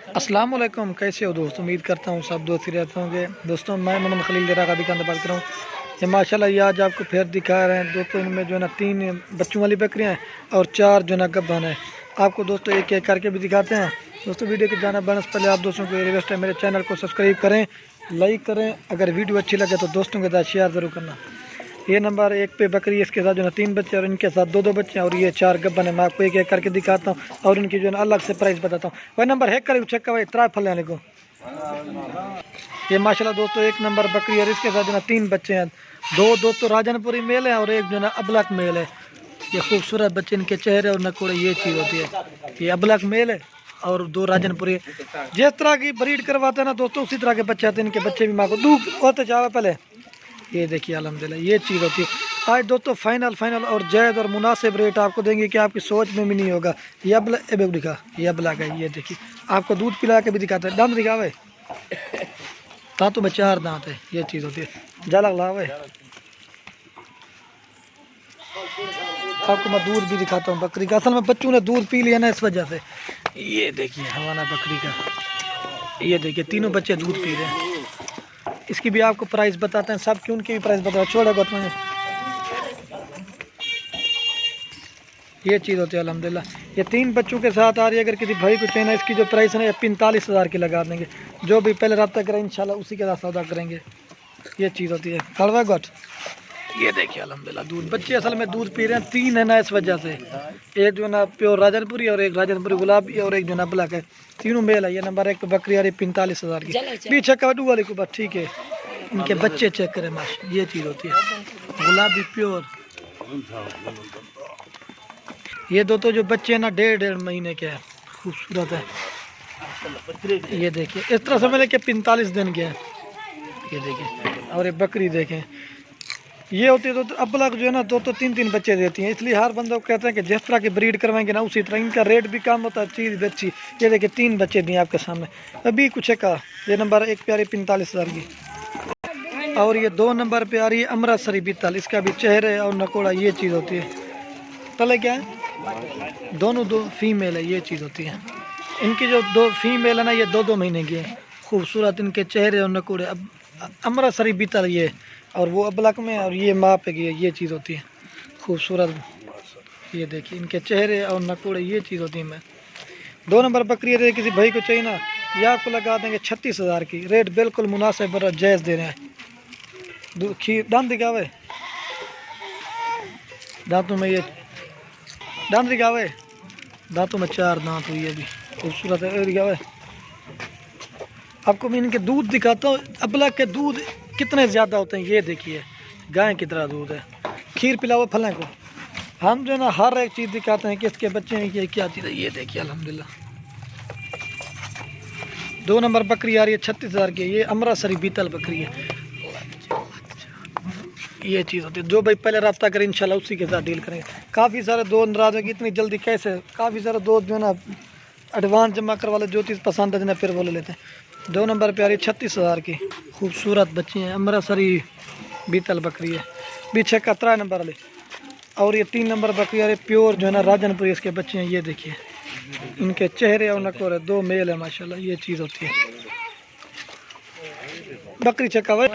अस्सलाम वालेकुम, कैसे हो दोस्तों। उम्मीद करता हूँ सब दोस्त ही रहते होंगे। दोस्तों मैं मोहम्मद खलील देरा का दुकान बात कर रहा हूँ। ये माशाल्लाह ये आज आपको फिर दिखा रहे हैं दोस्तों। इनमें जो है ना 3 बच्चों वाली बकरियाँ हैं और 4 जो है ना गब्बन है। आपको दोस्तों एक एक करके भी दिखाते हैं। दोस्तों वीडियो के जाना बनस पहले आप दोस्तों को रिक्वेस्ट है, मेरे चैनल को सब्सक्राइब करें, लाइक करें। अगर वीडियो अच्छी लगे तो दोस्तों के साथ शेयर ज़रूर करना। ये नंबर 1 पे बकरी है, इसके साथ जो है 3 बच्चे और इनके साथ 2 बच्चे हैं और ये 4 गब्बन है। मैं आपको एक एक करके दिखाता हूँ और इनकी जो है अलग से प्राइस बताता हूँ। वही नंबर है कर चेक भाई त्रा फल लेने को। ये माशाल्लाह दोस्तों 1 नंबर बकरी है, इसके साथ जो है 3 बच्चे हैं। 2 दोस्तों राजनपुरी मेल है और एक जो है अबलक मेल है। ये खूबसूरत बच्चे, इनके चेहरे और नकोड़े ये चीज़ होती है। ये अबलक मेल है और 2 राजनपुरी। जिस तरह की ब्रीड करवाते हैं ना दोस्तों उसी तरह के बच्चे आते हैं। इनके बच्चे भी माँ को दूध होते चाहे पहले। ये देखिए अल्हम्दुलिल्लाह ये चीज़ होती है। आज दोस्तों फाइनल और जायज़ और मुनासिब रेट आपको देंगे कि आपकी सोच में भी नहीं होगा। ये अब दिखा, ये अब लगा, ये देखिए आपको दूध पिला के भी दिखाता है। दांत दिखावे, दांतों में 4 दांत है। ये चीज़ होती है। जलक लावे, आपको मैं दूध भी दिखाता हूँ बकरी का। असल में बच्चों ने दूध पी लिया ना इस वजह से। ये देखिए हमारा बकरी का, ये देखिए तीनों बच्चे दूध पी रहे हैं। इसकी भी आपको प्राइस बताते हैं, सब की उनकी भी प्राइस बताते हैं। छोड़ा गौत में ये चीज़ होती है अल्हम्दुलिल्लाह। ये 3 बच्चों के साथ आ रही है। अगर किसी भाई को चाहिए, इसकी जो प्राइस है ना 45,000 की लगा देंगे। जो भी पहले रब्ता करें इंशाल्लाह उसी के साथ सौदा करेंगे। ये चीज़ होती है। कड़वा गोट, ये देखिए अल्हम्दुलिल्लाह दूध। बच्चे असल में दूध पी रहे हैं। 3 है ना इस वजह से। एक जो है ना प्योर राजनपुरी और एक राजनपुरी गुलाबी और एक जो है ना ब्लैक है। तीनों मेल है। ये नंबर 1 पे बकरी आ रही 45,000 की। पीछे कवडू वाले को बस ठीक है। इनके बच्चे चेक करें माशा, ये चीज़ होती है गुलाबी प्योर। ये दोस्तों जो बच्चे हैं ना 1.5 महीने के हैं, खूबसूरत है। ये देखिए इस तरह से मिले के 45 दिन के हैं। ये देखिए और ये बकरी देखें, ये होती है तो अबलग जो है ना 2 3 3 बच्चे देती हैं। इसलिए हर बंदे को कहते हैं कि जिस तरह की ब्रीड करवाएंगे ना उसी तरह। इनका रेट भी कम होता है, चीज़ भी अच्छी। ये देखिए 3 बच्चे दिए आपके सामने। अभी कुछ का ये नंबर 1 पे आ रही 45,000 की। और ये 2 नंबर पे आ रही है अमृतसरी बीतल। इसका भी चेहरे और नकोड़ा ये चीज़ होती है। तले क्या है, दोनों 2 फीमेल है। ये चीज़ होती है। इनकी जो 2 फीमेल है ना ये 2 महीने की है। खूबसूरत इनके चेहरे और नकोड़े। अब अमृतसरी बीतल ये और वो अबलक में और ये माँ पे गई। ये चीज़ होती है खूबसूरत। ये देखिए इनके चेहरे और नकोड़े ये चीज़ होती है। मैं 2 नंबर बकरी है, किसी भाई को चाहिए ना ये आपको लगा देंगे 36,000 की। रेट बिल्कुल मुनासिब और जायज़ दे रहे हैं। खीर दांत दिखावे, दांतों में ये दांत दिखावे, दांतों में 4 दांत हुई है। भी खूबसूरत है। दिखावे आपको मैं इनके दूध दिखाता हूँ। अबलक के दूध कितने ज़्यादा होते हैं ये देखिए। गाय की तरह दूध है। खीर पिलाओ फलें को। हम जो है ना हर एक चीज़ दिखाते हैं कि इसके बच्चे हैं कि क्या चीज़ है। ये देखिए अल्हम्दुलिल्लाह 2 नंबर बकरी आ रही है 36,000 की। ये अमृतसरी बीतल बकरी है। ये चीज़ होती है। जो भाई पहले रब्ता करें इंशाल्लाह उसी के साथ डील करेंगे। काफ़ी सारे दोस्त नाराज है कि इतनी जल्दी कैसे। काफ़ी सारे दोस्त जो है ना एडवांस जमा करवा ले, जो चीज़ पसंद है जिन्हें फिर वो ले लेते हैं। 2 नंबर पे आ रही 36,000 की। खूबसूरत बच्ची हैं, अमृतसरी बीतल बकरी है। पीछे का 3 नंबर वाले और ये 3 नंबर बकरी आ रही प्योर जो है ना राजनपुरी। इसके बच्चे हैं ये देखिए। इनके चेहरे और नकोरे 2 मेल है माशाल्लाह। ये चीज़ होती है बकरी चक्का भाई।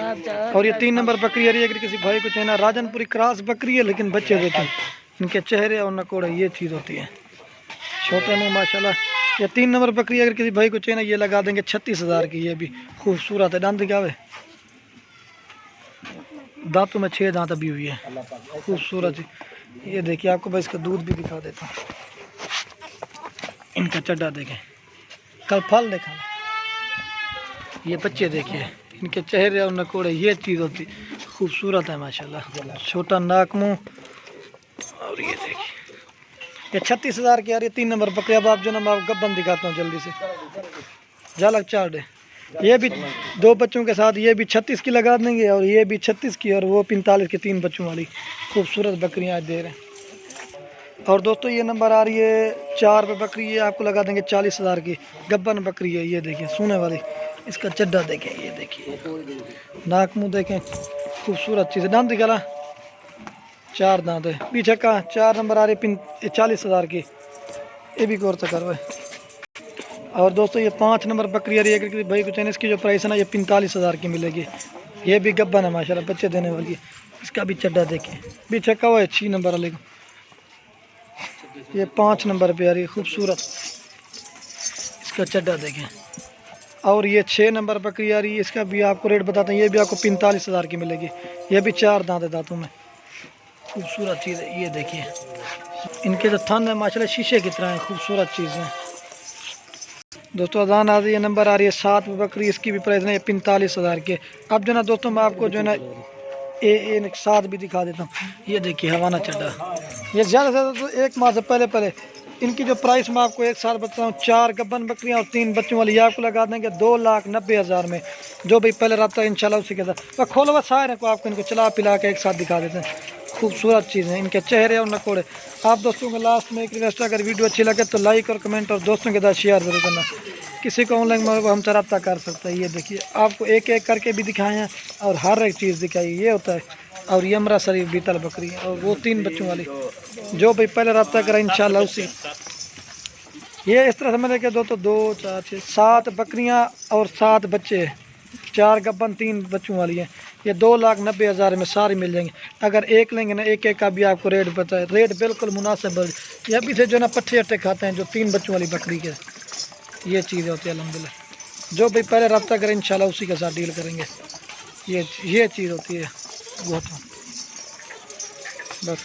और ये 3 नंबर बकरी आ रही है। अगर किसी भाई को चाहिए ना राजनपुरी क्रॉस बकरी है, लेकिन बच्चे देखें इनके चेहरे और नकोड़े ये चीज़ होती है। छोटे मुँह माशाल्लाह। ये 3 नंबर बकरी अगर किसी भाई को चाहिए ना ये लगा देंगे 36,000 की। ये भी खूबसूरत है। दांत दिखावे, दांतों में 6 दांत अभी हुई है। खूबसूरत। ये देखिए आपको भाई इसका दूध भी दिखा देता हूँ। इनका चड्डा देखें, कल फल देखा। ये बच्चे देखिए इनके चेहरे और नकोड़े ये चीज़ होती खूबसूरत है माशाल्लाह। छोटा नाक मुँह और ये देखिए। ये 36,000 की आ रही है 3 नंबर बकरी। अब आप जो ना मैं गब्बन दिखाता हूँ जल्दी से। झालक 4 डे। ये भी 2 बच्चों के साथ ये भी 36 की लगा देंगे और ये भी 36 की और वो 45 की। 3 बच्चों वाली खूबसूरत बकरियाँ आज दे रहे हैं। और दोस्तों ये नंबर आ रही है 4 पे बकरी। ये आपको लगा देंगे 40,000 की। गब्बन बकरी है। ये देखिए सोने वाली। इसका चड्डा देखें, ये देखिए नाक मुँह देखें, खूबसूरत चीज़ है। दांत दिखाला 4 दांत है। पीछे का 4 नंबर आ रही 40,000 की। ये भी गौर से करवाए। और दोस्तों ये 5 नंबर बकरी आ रही है भाई कुछ, इसकी जो प्राइस है ना ये 45,000 की मिलेगी। ये भी गब्बन है माशाल्लाह, बच्चे देने वाली है। इसका भी चड्डा देखें, भी छक्का हुआ है 6 नंबर वाले को। ये 5 नंबर पे आ रही है खूबसूरत, इसका चड्डा देखें। और ये 6 नंबर बकरी आ रही है, इसका भी आपको रेट बताते हैं। ये भी आपको 45,000 की मिलेगी। ये भी 4 दांत है दांतों में, खूबसूरत चीज़ है। ये देखिए इनके जो थन है माशाल्लाह शीशे की तरह है, खूबसूरत चीज़ें। दोस्तों अजान आ रही है, नंबर आ रही है 7 बकरी, इसकी भी प्राइस है 45,000 के। अब जो ना दोस्तों मैं आपको जो है ना ए 7 भी दिखा देता हूँ। ये देखिए हवाना चड्डा, ये ज़्यादा से ज़्यादा तो 1 माह से पहले इनकी जो प्राइस मैं आपको एक साथ बता हूँ। 4 गब्बन बकरियाँ और 3 बच्चों वाली, आपको लगा देंगे 2,90,000 में। जो भी पहले रब्ता इंशाल्लाह उसी के साथ। तो खोलो बस सारे को आपको इनको चला पिला के एक साथ दिखा देते हैं। खूबसूरत चीज़ें इनके चेहरे और नकोड़े। आप दोस्तों को लास्ट में एक रिक्वेस्ट, अगर वीडियो अच्छी लगे तो लाइक और कमेंट और दोस्तों के साथ शेयर जरूर करना। किसी को ऑनलाइन हमसे रब्ता कर सकता है। ये देखिए आपको एक एक करके भी दिखाए हैं और हर एक चीज़ दिखाई, ये होता है। और ये अमरा शरीफ बीतल बकरी है और वो 3 बच्चों वाली, जो भी पहले रब्ता करें इंशाल्लाह उसी। ये इस तरह से मैंने कहा दोस्तों 2 4 6 7 बकरियां और 7 बच्चे, 4 गब्बन 3 बच्चों वाली है। ये 2,90,000 में सारी मिल जाएंगे। अगर एक लेंगे ना, एक एक का भी आपको रेट पता है, रेट बिल्कुल मुनासिब है। ये अभी से जो ना पट्टे अट्टे खाते हैं जो 3 बच्चों वाली बकरी के, ये चीज़ होती है अल्हम्दुलिल्लाह। जो भी पहले रब्ता करें इंशाल्लाह उसी के साथ डील करेंगे। ये चीज़ होती है वो तो बस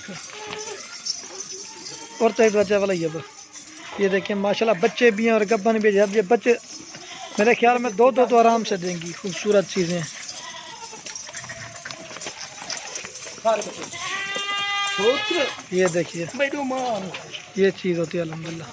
और चाहिए बच्चा वाला ये बस। ये देखिए माशाल्लाह बच्चे भी हैं और गब्बन भी है। ये बच्चे मेरे ख्याल में 2 तो आराम से देंगी। खूबसूरत चीज़ें ये देखिए, ये चीज़ होती है अल्हम्दुलिल्लाह।